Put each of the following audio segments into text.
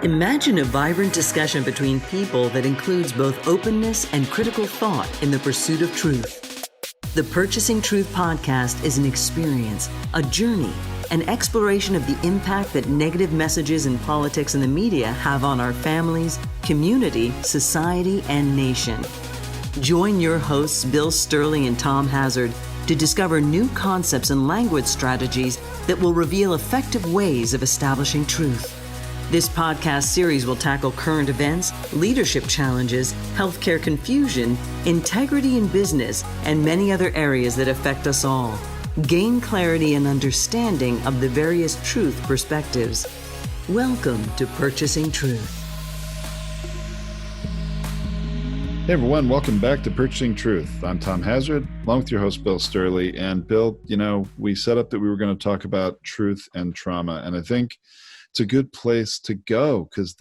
Imagine a vibrant discussion between people that includes both openness and critical thought in the pursuit of truth. The Purchasing Truth podcast is an experience, a journey, an exploration of the impact that negative messages in politics and the media have on our families, community, society, and nation. Join your hosts, Bill Stierle and Tom Hazard, to discover new concepts and language strategies that will reveal effective ways of establishing truth. This podcast series will tackle current events, leadership challenges, healthcare confusion, integrity in business, and many other areas that affect us all. Gain clarity and understanding of the various truth perspectives. Welcome to Purchasing Truth. Hey everyone, welcome back to Purchasing Truth. I'm Tom Hazard, along with your host, Bill Stierle. And Bill, we set up that we were going to talk about truth and trauma. And I think it's a good place to go because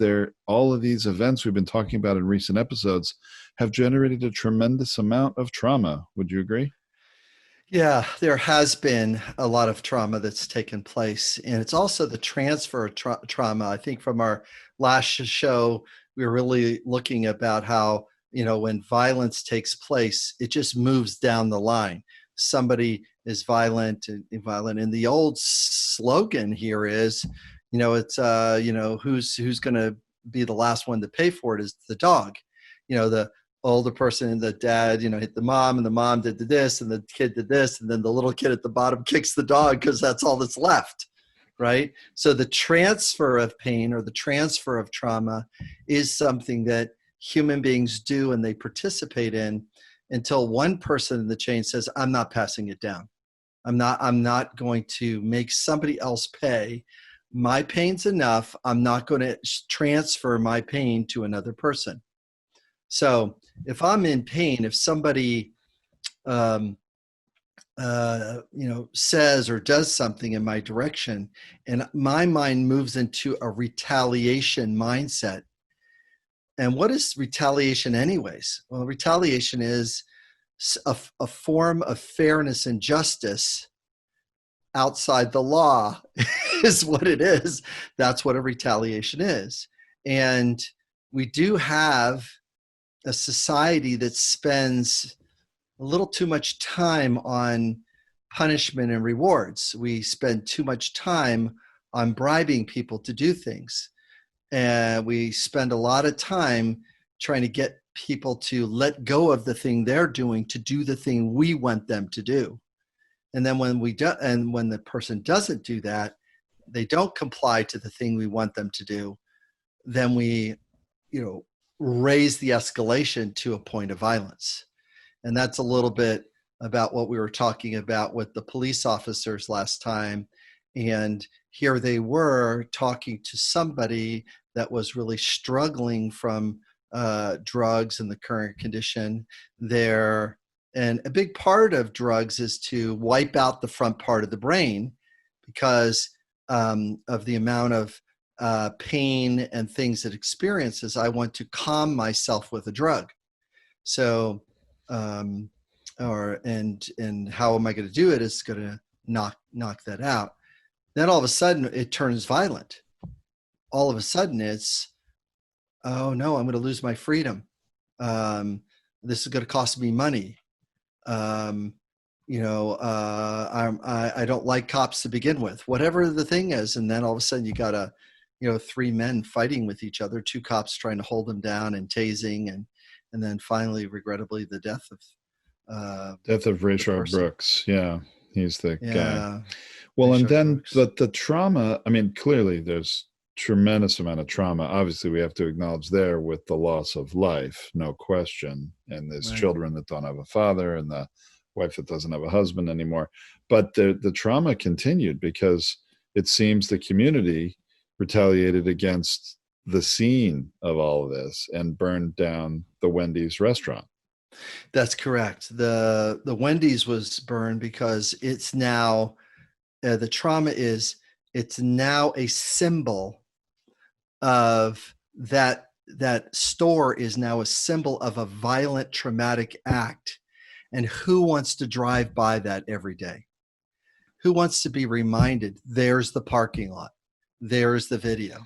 all of these events we've been talking about in recent episodes have generated a tremendous amount of trauma. Would you agree? Yeah, there has been a lot of trauma that's taken place. And it's also the transfer of trauma. I think from our last show, we were really looking about how, when violence takes place, it just moves down the line. Somebody is violent and violent. And the old slogan here is, it's, who's going to be the last one to pay for it is the dog. The older person and the dad, hit the mom, and the mom did this, and the kid did this, and then the little kid at the bottom kicks the dog because that's all that's left, right? So the transfer of pain or the transfer of trauma is something that human beings do and they participate in until one person in the chain says, I'm not passing it down. I'm not going to make somebody else pay. My pain's enough. I'm not going to transfer my pain to another person. So if I'm in pain, if somebody, says or does something in my direction, and my mind moves into a retaliation mindset. And what is retaliation anyways? Well, retaliation is a form of fairness and justice outside the law is what it is. That's what a retaliation is. And we do have a society that spends a little too much time on punishment and rewards. We spend too much time on bribing people to do things. And we spend a lot of time trying to get people to let go of the thing they're doing to do the thing we want them to do. And then when when the person doesn't do that, they don't comply to the thing we want them to do, then we, raise the escalation to a point of violence. And that's a little bit about what we were talking about with the police officers last time. And here they were talking to somebody that was really struggling from drugs and the current condition there. And a big part of drugs is to wipe out the front part of the brain because of the amount of pain and things it experiences. I want to calm myself with a drug. So, and how am I going to do it? It's going to knock that out. Then all of a sudden it turns violent. All of a sudden it's, oh no, I'm going to lose my freedom. This is going to cost me money. I don't like cops to begin with, whatever the thing is. And then all of a sudden you got three men fighting with each other, two cops trying to hold them down and tasing. And then finally, regrettably, the death of Rayshard Brooks. Yeah. He's the guy. Well, Rayshard and then, Brooks. but the trauma, clearly there's tremendous amount of trauma. Obviously, we have to acknowledge there with the loss of life, no question. And there's children that don't have a father and the wife that doesn't have a husband anymore. But the trauma continued because it seems the community retaliated against the scene of all of this and burned down the Wendy's restaurant. That's correct. The Wendy's was burned because it's now, the trauma is, it's now a symbol of that store is now a symbol of a violent, traumatic act. And who wants to drive by that every day? Who wants to be reminded, there's the parking lot, there's the video.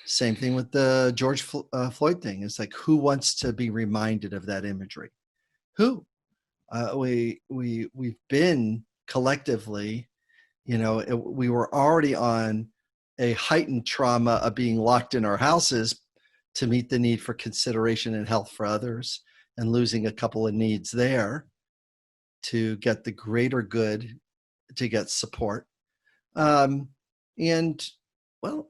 Same thing with the George Floyd thing. It's like, who wants to be reminded of that imagery? Who? We've been collectively, we were already on a heightened trauma of being locked in our houses to meet the need for consideration and health for others, and losing a couple of needs there to get the greater good, to get support. And well,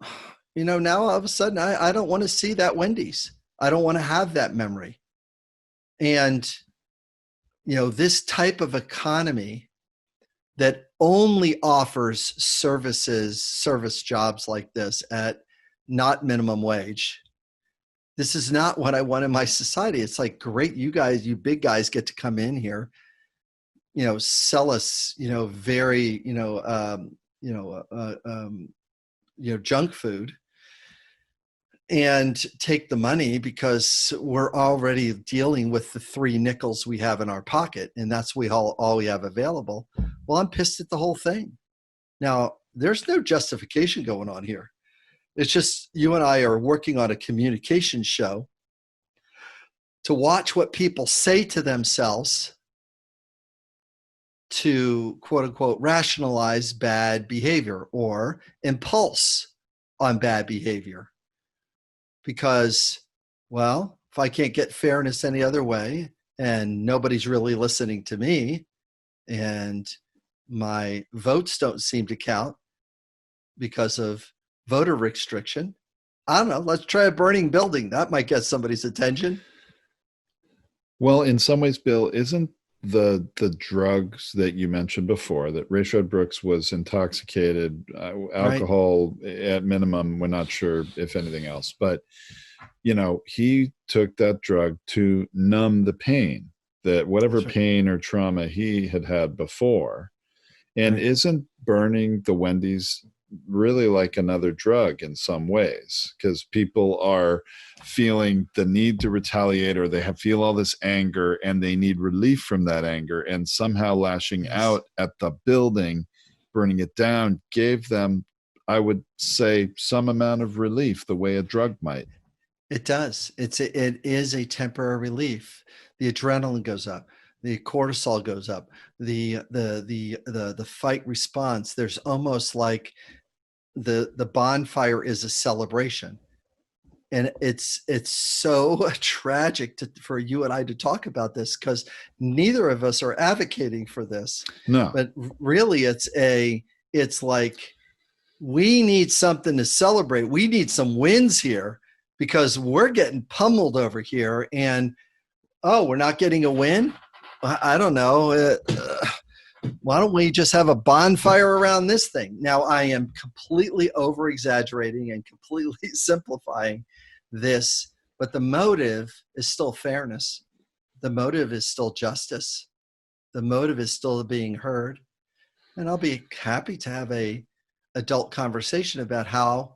now all of a sudden I don't want to see that Wendy's. I don't want to have that memory. And, this type of economy that only offers service jobs like this at not minimum wage. This is not what I want in my society. It's like, great, you big guys get to come in here, sell us, very, junk food, and take the money because we're already dealing with the 3 nickels we have in our pocket, and that's all we have available. Well, I'm pissed at the whole thing. Now, there's no justification going on here. It's just you and I are working on a communication show to watch what people say to themselves to, quote unquote, rationalize bad behavior or impulse on bad behavior. Because, well, if I can't get fairness any other way and nobody's really listening to me and my votes don't seem to count because of voter restriction, I don't know, let's try a burning building. That might get somebody's attention. Well, in some ways, Bill, isn't the drugs that you mentioned before, that Rayshard Brooks was intoxicated, alcohol at minimum, we're not sure if anything else, but he took that drug to numb the pain, that whatever pain or trauma he had before. And isn't burning the Wendy's really like another drug in some ways? Because people are feeling the need to retaliate, or they feel all this anger and they need relief from that anger, and somehow lashing out at the building, burning it down, gave them, I would say, some amount of relief the way a drug might. It does. It is a temporary relief. The adrenaline goes up. The cortisol goes up. The fight response. There's almost like the bonfire is a celebration, and it's so tragic for you and I to talk about this, because neither of us are advocating for this. No, but really, it's like we need something to celebrate. We need some wins here, because we're getting pummeled over here, and we're not getting a win. I don't know. Why don't we just have a bonfire around this thing? Now, I am completely over exaggerating and completely simplifying this, but the motive is still fairness. The motive is still justice. The motive is still being heard. And I'll be happy to have a adult conversation about how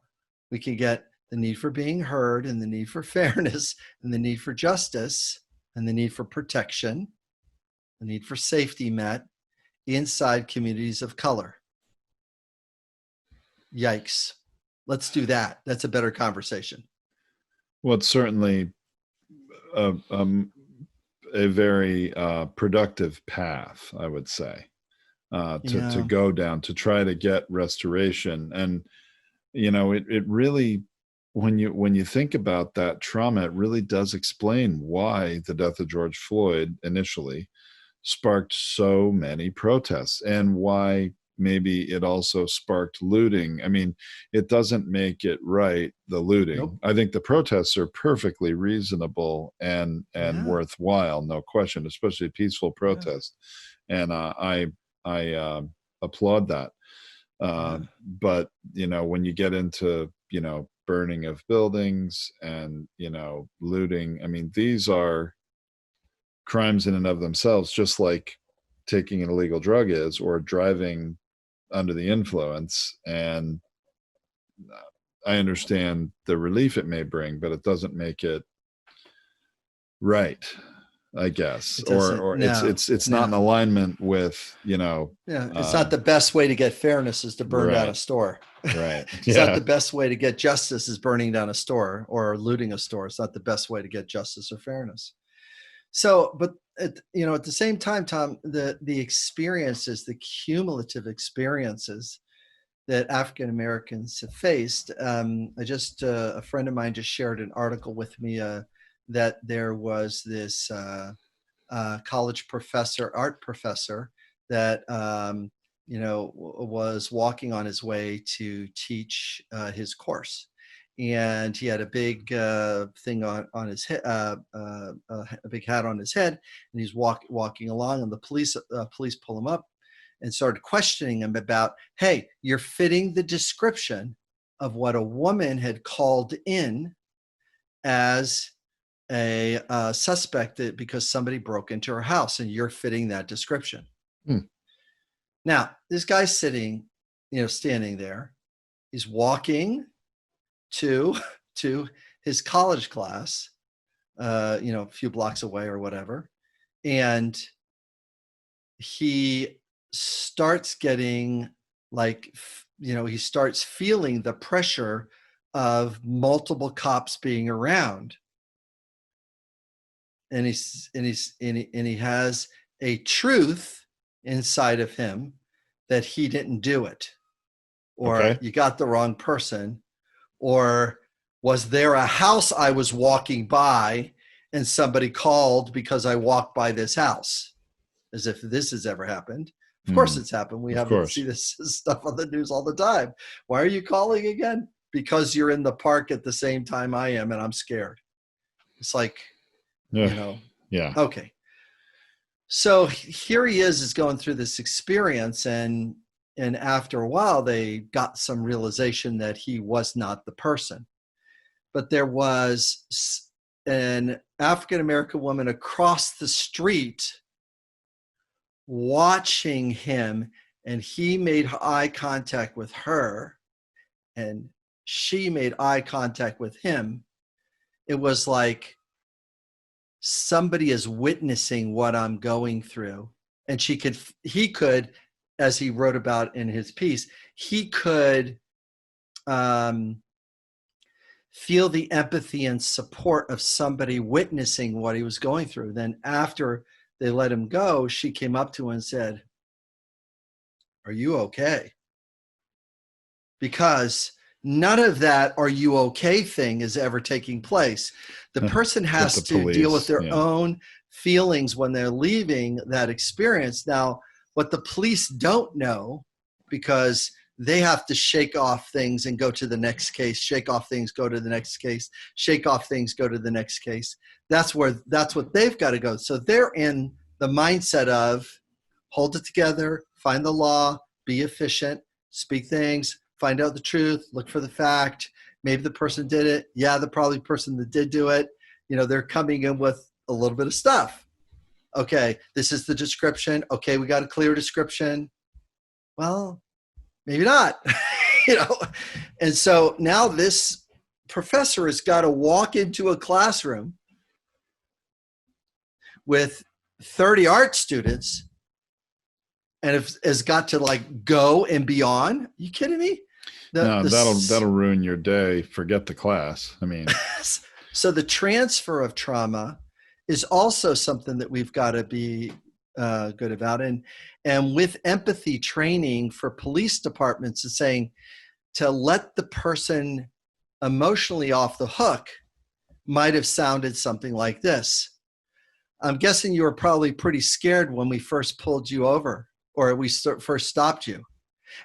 we can get the need for being heard, and the need for fairness, and the need for justice, and the need for protection, the need for safety met inside communities of color. Yikes. Let's do that. That's a better conversation. Well, it's certainly a very productive path, I would say, to go down, to try to get restoration. And, it really, when you think about that trauma, it really does explain why the death of George Floyd initially sparked so many protests, and why maybe it also sparked looting. I mean, it doesn't make it right, the looting. Nope. I think the protests are perfectly reasonable and worthwhile, no question, especially a peaceful protest. Yeah. And I applaud that. But, when you get into, burning of buildings and, looting, I mean, these are crimes in and of themselves, just like taking an illegal drug is, or driving under the influence. And I understand the relief it may bring, but it doesn't make it right. I guess, It or doesn't. it's not in alignment with, It's not the best way to get fairness is to burn down a store. Right. It's not the best way to get justice is burning down a store or looting a store. It's not the best way to get justice or fairness. So, but at the same time, Tom, the experiences, the cumulative experiences that African Americans have faced. A friend of mine just shared an article with me that there was this college professor, art professor, that was walking on his way to teach his course, and he had a big thing on his head, a big hat on his head, and he's walking along, and the police pull him up and started questioning him about, hey, you're fitting the description of what a woman had called in as a suspect because somebody broke into her house, and you're fitting that description. Now, this guy's standing there. He's walking to his college class, a few blocks away or whatever, and he starts getting he starts feeling the pressure of multiple cops being around, and he has a truth inside of him that he didn't do it, or you got the wrong person, or was there a house I was walking by and somebody called because I walked by this house, as if this has ever happened. Of course it's happened. We see this stuff on the news all the time. Why are you calling again? Because you're in the park at the same time I am, and I'm scared. It's like, okay. So here he is going through this experience, and after a while, they got some realization that he was not the person. But there was an African-American woman across the street watching him, and he made eye contact with her, and she made eye contact with him. It was like somebody is witnessing what I'm going through, and he could, as he wrote about in his piece, he could feel the empathy and support of somebody witnessing what he was going through. Then after they let him go, she came up to him and said, "Are you okay?" Because none of that "are you okay" thing is ever taking place. The person has to deal with their own feelings when they're leaving that experience. Now, what the police don't know, because they have to shake off things and go to the next case, shake off things, go to the next case, shake off things, go to the next case. That's what they've got to go. So they're in the mindset of hold it together, find the law, be efficient, speak things, find out the truth, look for the fact. Maybe the person did it. Yeah, the probably person that did do it. They're coming in with a little bit of stuff. Okay, this is the description. Okay, we got a clear description. Well, maybe not. And so now this professor has got to walk into a classroom with 30 art students and has got to go and beyond. Are you kidding me? That'll ruin your day. Forget the class. I mean, so the transfer of trauma is also something that we've got to be good about. And with empathy training for police departments, is saying to let the person emotionally off the hook might have sounded something like this. I'm guessing you were probably pretty scared when we first pulled you over, or we first stopped you.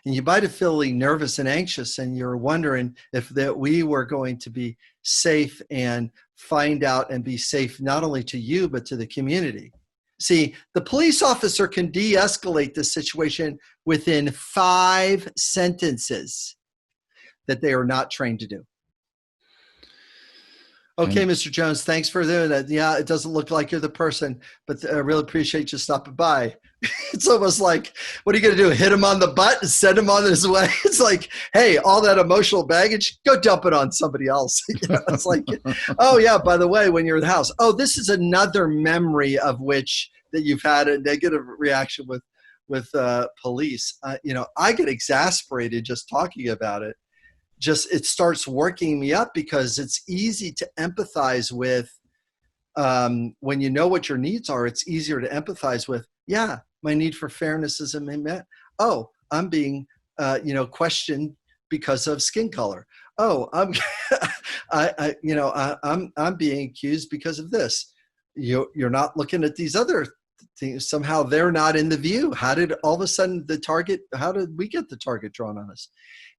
And you might have feeling nervous and anxious, and you're wondering if that we were going to be safe and find out and be safe not only to you, but to the community. See, the police officer can de-escalate the situation within 5 sentences that they are not trained to do. Okay, And Mr. Jones, thanks for doing that. Yeah, it doesn't look like you're the person, but I really appreciate you stopping by. It's almost like, what are you going to do? Hit him on the butt and send him on his way? It's like, hey, all that emotional baggage, go dump it on somebody else. It's like, oh yeah, by the way, when you're in the house, oh, this is another memory of which that you've had a negative reaction with police. I get exasperated just talking about it. Just it starts working me up because it's easy to empathize with when you know what your needs are. It's easier to empathize with. Yeah, my need for fairness isn't met. Oh, I'm being questioned because of skin color. Oh, I'm I'm being accused because of this. You're not looking at these other things. Somehow they're not in the view. How did all of a sudden how did we get the target drawn on us?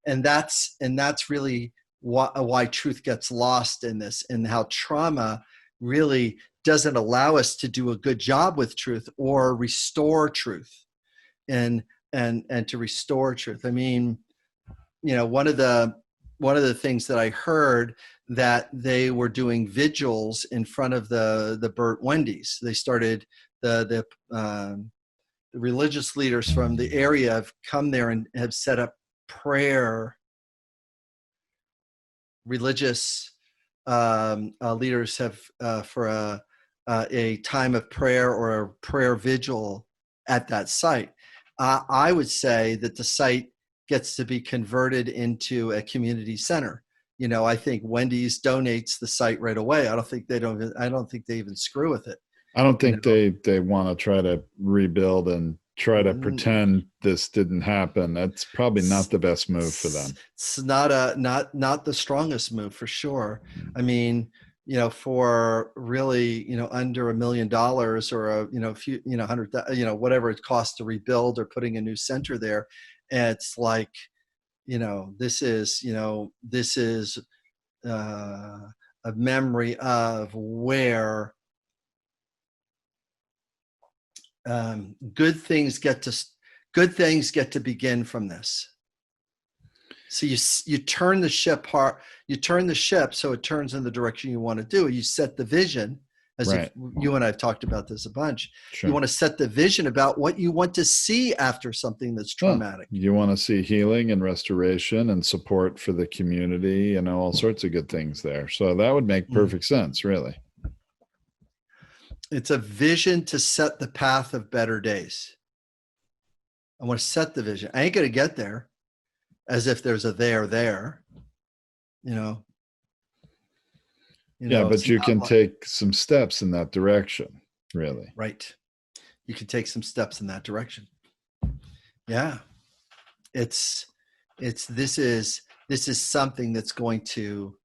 And that's really why truth gets lost in this, and how trauma really doesn't allow us to do a good job with truth or restore truth and to restore truth. I mean, one of the things that I heard, that they were doing vigils in front of the Burt Wendy's. They started the religious leaders from the area have come there and have set up prayer. Religious leaders have for a time of prayer or a prayer vigil at that site. I would say that the site gets to be converted into a community center. I think Wendy's donates the site right away. I don't think they even screw with it. I don't think they want to try to rebuild and try to pretend this didn't happen. That's probably not the best move for them. It's not the strongest move, for sure. I mean, for really, under $1 million or a few, 100, whatever it costs to rebuild or putting a new center there, it's like, this is a memory of where good things get to begin from this. So you turn the ship so it turns in the direction you want to do. You set the vision, as right. If you and I have talked about this a bunch. Sure. You want to set the vision about what you want to see after something that's traumatic. You want to see healing and restoration and support for the community, all sorts of good things there. So that would make perfect sense, really. It's a vision to set the path of better days. I want to set the vision. I ain't going to get there as if there's a there. But you can take some steps in that direction, really. Right. You can take some steps in that direction. Yeah. This is something that's going to,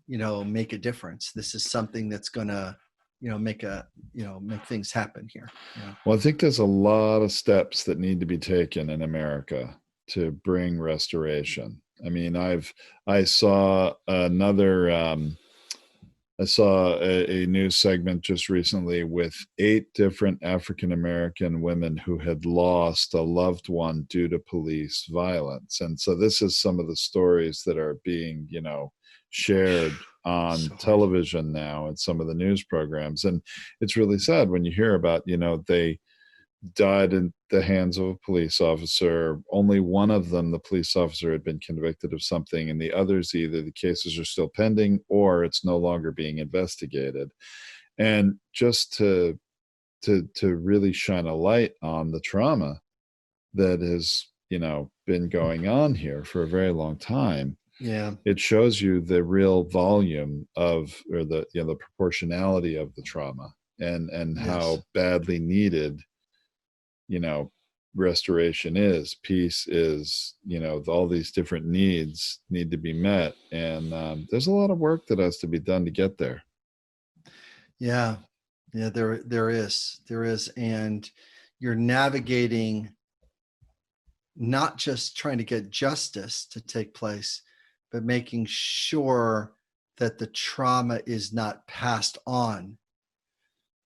make a difference. This is something that's going to, make things happen here. Well, I think there's a lot of steps that need to be taken in America to bring restoration. I mean, I saw a news segment just recently with 8 different African-American women who had lost a loved one due to police violence. And so this is some of the stories that are being, shared on television now and some of the news programs. And it's really sad when you hear about, they died in the hands of a police officer. Only one of them, the police officer, had been convicted of something, and the others, either the cases are still pending or it's no longer being investigated. And just to really shine a light on the trauma that has, been going on here for a very long time. Yeah, it shows you the real volume of, or the proportionality of the trauma, and yes, how badly needed, restoration is, peace is, all these different needs need to be met. And there's a lot of work that has to be done to get there. Yeah, there is. And you're navigating, not just trying to get justice to take place, but making sure that the trauma is not passed on.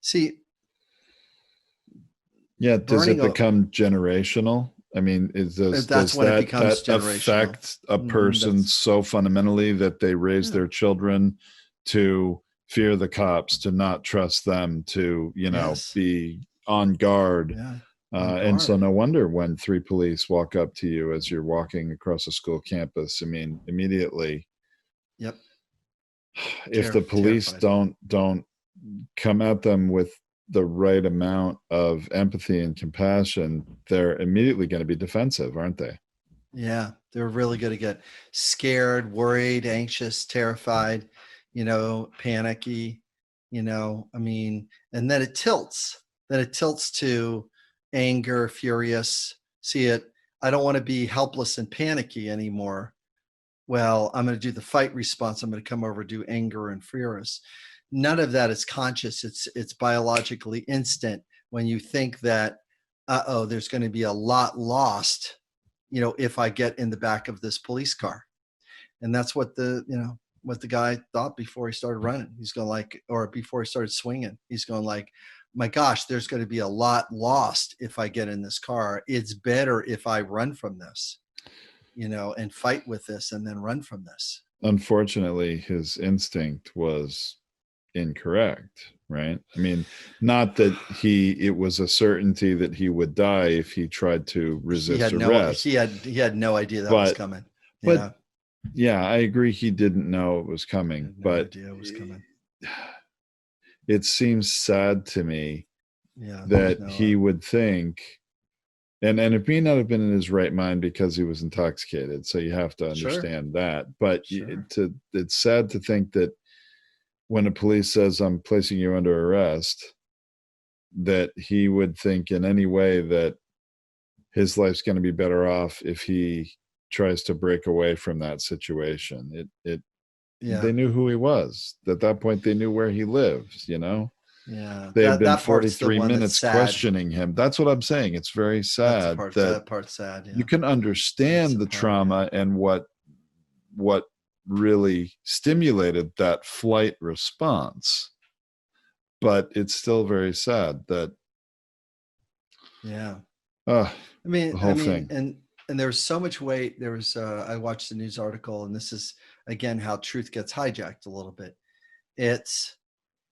See, yeah, does it become generational? I mean, does that affect a person so fundamentally that they raise their children to fear the cops, to not trust them, to, Yes. be on guard. Yeah. On And so guard. no wonder when 3 police walk up to you as you're walking across a school campus, I mean, immediately, Yep. if the police Terrified. don't come at them with the right amount of empathy and compassion, they're immediately going to be defensive, aren't they? Yeah, they're really going to get scared, worried, anxious, terrified, panicky, I mean, and then it tilts. Then it tilts to anger, furious. See it. I don't want to be helpless and panicky anymore. Well, I'm going to do the fight response. I'm going to come over, do anger and furious. None of that is conscious. It's biologically instant when you think that, there's going to be a lot lost, if I get in the back of this police car. And that's what what the guy thought before he started running. He's going like, or before he started swinging, he's going like, my gosh, there's going to be a lot lost if I get in this car. It's better if I run from this, and fight with this and then run from this. Unfortunately, his instinct was incorrect, right? I mean, not that it was a certainty that he would die if he tried to resist arrest. He had no idea that was coming. But yeah, I agree. He didn't know it was coming, but idea it was coming. It seems sad to me Yeah, that he would think, and it may not have been in his right mind because he was intoxicated. So you have to understand that. But it's sad to think that when a police says, I'm placing you under arrest, that he would think in any way that his life's going to be better off if he tries to break away from that situation. They knew who he was. At that point, they knew where he lives, Yeah. They had been 43 minutes questioning him. That's what I'm saying. It's very sad. That part's sad. Yeah. You can understand the trauma and what really stimulated that flight response, but it's still very sad that I mean, the whole thing. And there was so much weight. There was I watched a news article, and this is again how truth gets hijacked a little bit. It's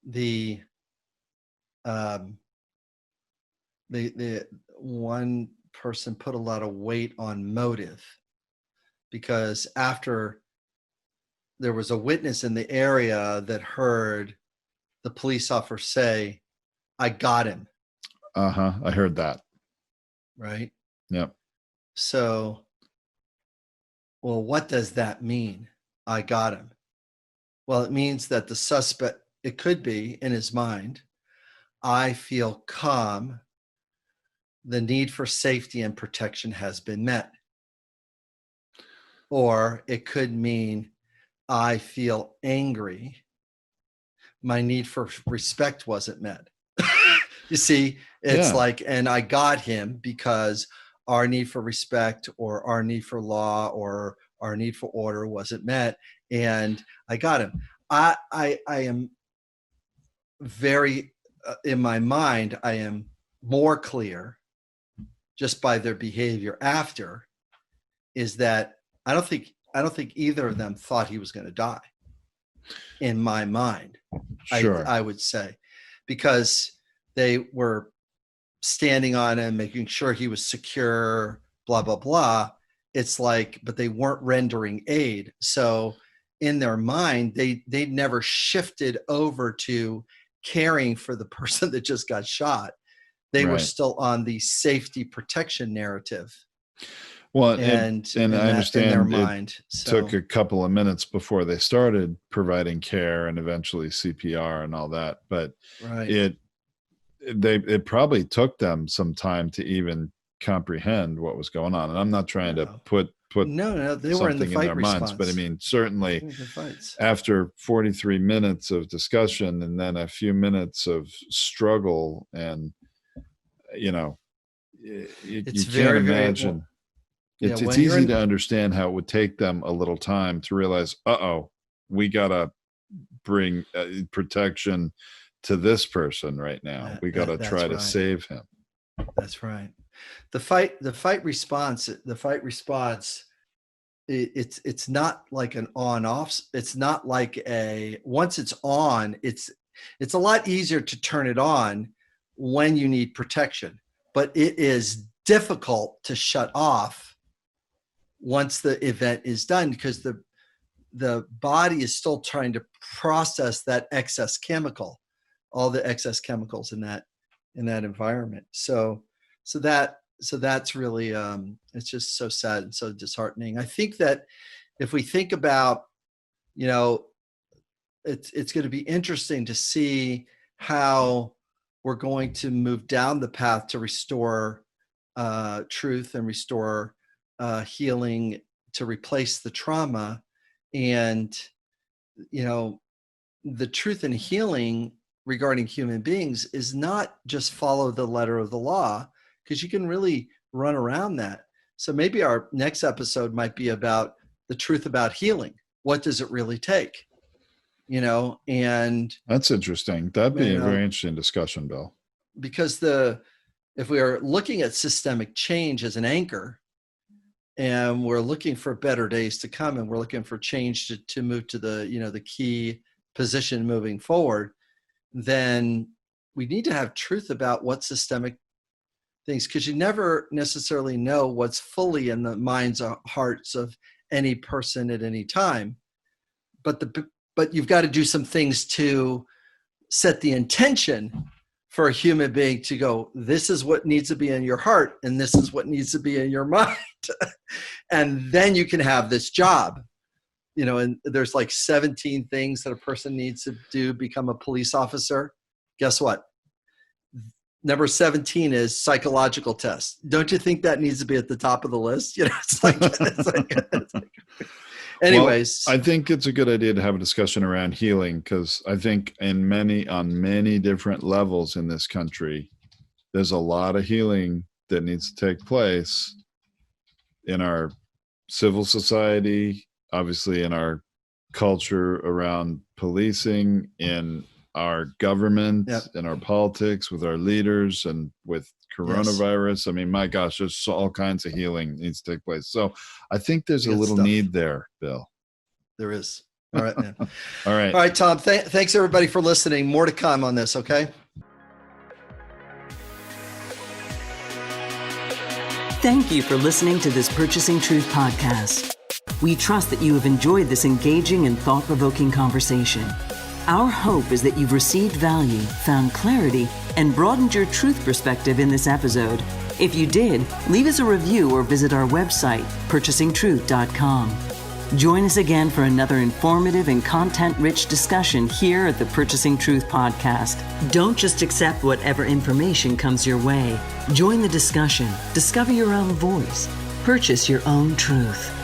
the one person put a lot of weight on motive, because after there was a witness in the area that heard the police officer say, I got him. I heard that. Right? Yep. So, well, what does that mean? I got him. Well, it means that the suspect, it could be in his mind, I feel calm. The need for safety and protection has been met. Or it could mean I feel angry. My need for respect wasn't met. You see, it's like, and I got him because our need for respect or our need for law or our need for order wasn't met, and I got him. I am very, in my mind, I am more clear just by their behavior after, is that I don't think either of them thought he was going to die. In my mind, sure. I would say, because they were standing on him, making sure he was secure, blah, blah, blah. It's like, but they weren't rendering aid. So in their mind, they'd never shifted over to caring for the person that just got shot. They were still on the safety protection narrative. Well, and I understand in their mind. Took a couple of minutes before they started providing care and eventually CPR and all that. But it probably took them some time to even comprehend what was going on. And I'm not trying to put they were in the fight response. minds, but I mean, certainly after 43 minutes of discussion and then a few minutes of struggle, and you can't imagine. It's easy to understand how it would take them a little time to realize, we got to bring protection to this person right now. We got to try to save him. That's right. The fight response it's not like an on-off. It's not like once it's on, it's a lot easier to turn it on when you need protection, but it is difficult to shut off once the event is done, because the body is still trying to process that excess chemical, all the excess chemicals in that environment. So that's really, it's just so sad and so disheartening. I think that if we think about, it's going to be interesting to see how we're going to move down the path to restore truth and restore healing, to replace the trauma. And, the truth and healing regarding human beings is not just follow the letter of the law, because you can really run around that. So maybe our next episode might be about the truth about healing. What does it really take? And that's interesting. That'd be a very interesting discussion, Bill. Because if we are looking at systemic change as an anchor, and we're looking for better days to come, and we're looking for change to move to the key position moving forward, then we need to have truth about what systemic things, because you never necessarily know what's fully in the minds or hearts of any person at any time. But you've got to do some things to set the intention for a human being to go, this is what needs to be in your heart, and this is what needs to be in your mind. And then you can have this job. And there's like 17 things that a person needs to do, become a police officer. Guess what? Number 17 is psychological test. Don't you think that needs to be at the top of the list? It's like anyways. Well, I think it's a good idea to have a discussion around healing, because I think on many different levels in this country, there's a lot of healing that needs to take place in our civil society, obviously in our culture around policing, in our government, in our politics, with our leaders, and with coronavirus. Yes. I mean, my gosh, there's all kinds of healing needs to take place. So I think there's a little need there, Bill. There is. All right, man. All right, Tom. Thanks everybody for listening. More to come on this, okay? Thank you for listening to this Purchasing Truth podcast. We trust that you have enjoyed this engaging and thought-provoking conversation. Our hope is that you've received value, found clarity, and broadened your truth perspective in this episode. If you did, leave us a review or visit our website, purchasingtruth.com. Join us again for another informative and content-rich discussion here at the Purchasing Truth podcast. Don't just accept whatever information comes your way. Join the discussion. Discover your own voice. Purchase your own truth.